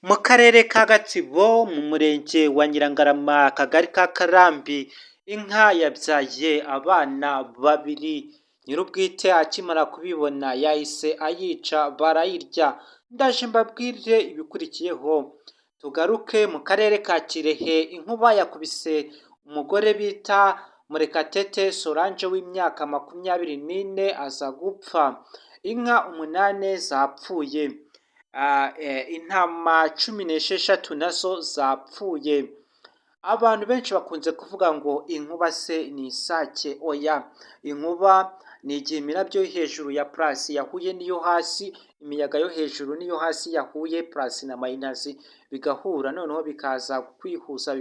Mu karere ka Gatsibo mu murenge wa Nyirangarama akagari ka Karambi inka yabyaye abana babiri nyir'ubwite akimara kubibona yahise ayica barayirya. Ndaje mbabwire ibikurikiyeho. Tugaruke mu karere ka Kirehe inkuba yakubise umugore bita Murekatete Solange w'imyaka 24 aza gupfa. Inka 8 zapfuye. Intama 16 nazo zapfuye. Abantu benshi bakunze kuvuga ngo inkuba se ni isake. Oya, inkuba ni igihe imirabyo yo hejuru ya plus yahuye n'iyo hasi, imiyaga yo hejuru n'iyo hasi yahuye plus na minus bigahura, noneho bikaza kwihuza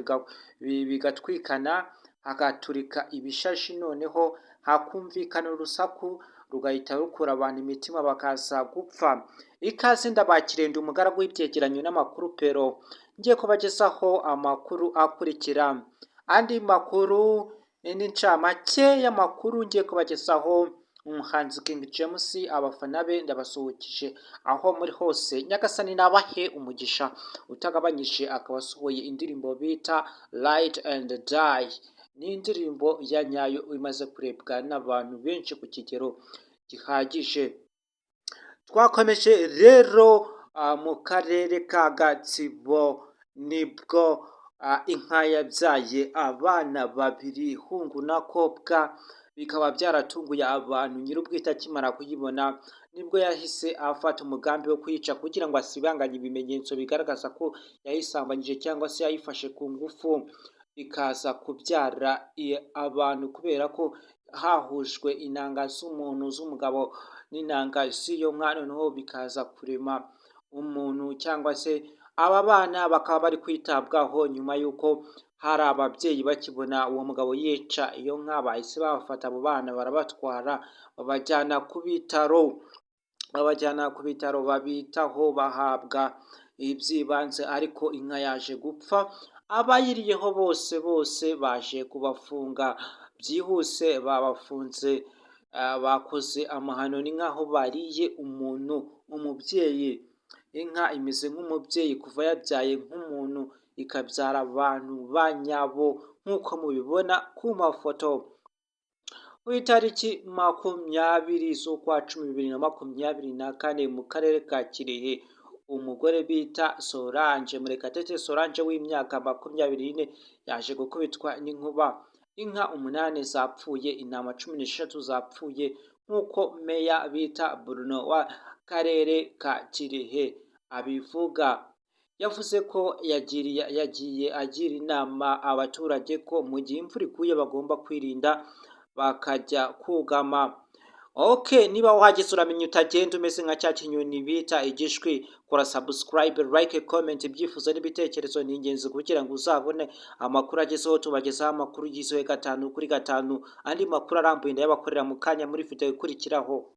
bigatwikana, hagaturika ibishashi, noneho hakumvikana urusaku rugahita rukura abantu imitima bakaza gupfa. Ikaze ndabakirenda umugaragu w'ibyegeranyo n'amakuru pero ngiye kubagezaho amakuru akurikira. Andi makuru n'incamake y'amakuru ngiye kubagezaho. Umuhanzi King James abafana be ndabasuhukije aho muri hose, nyagasani nabahe umugisha utagabanyije. Akaba asohoye indirimbo bita Ride and Die. Ni indirimbo ya nyayo imaze kurebwa n'abantu benshi ku kigero gihagije. Twakomeje rero mu karere ka Gatsibo nibwo inka yabyaye abana babiri, hungu na kobwa, bikaba byaratunguye abantu. Nyir'ubwite akimara kuyibona nibwo yahise afata umugambi wo kuyica kugira ngo asibanganye ibimenyetso bigaragaza ko yayisambanyije cyangwa se yayifashe ku ngufu, ikaza kubyara abantu kubera ko hahujwe inanga z'umuntu z'umugabo n'inanga z'iyo nka, noneho bikaza kurema umuntu cyangwa se aba bana bakaba bari kwitabwaho. Nyuma y'uko hari ababyeyi bakibona uwo mugabo yica iyo nka, bahise bafata abo bana barabatwara babajyana ku bitaro, babitaho bahabwa iby'ibanze, ariko inka yaje gupfa. Abayiriyeho bose baje kubafunga byihuse, babafunze bakoze amahano. ni nk'aho bariye umuntu, umubyeyi. Inka imeze nk'umubyeyi kuva yabyaye nk'umuntu ikabyara abantu banyabo nk'uko mubibona ku mafoto. Ku itariki 20 z'ukwa 10/2024 mu karere ka Kirehe umugore bita Solange, Murekatete Solange w'imyaka 24 yaje gukubitwa n'inkuba. Inka 8 zapfuye, intama 16 zapfuye nk'uko meya bita Bruno w'akarere ka Kirehe abivuga. Yavuze ko yagiye agira inama abaturage ko mu gihe imvura iguye bagomba kwirinda bakajya kugama. Okay, niba wahageze uramenye utagenda umeze nka cya kinyoni bita igishwi, kora subscribe, like, comment. Ibyifuzo n'ibitekerezo ni ingenzi kugira ngo uzabone amakuru agezeho. Tubagezaho amakuru yizewe 5 kuri 5, andi makuru arambuye ndayabakorera mu kanya muri video ikurikiraho.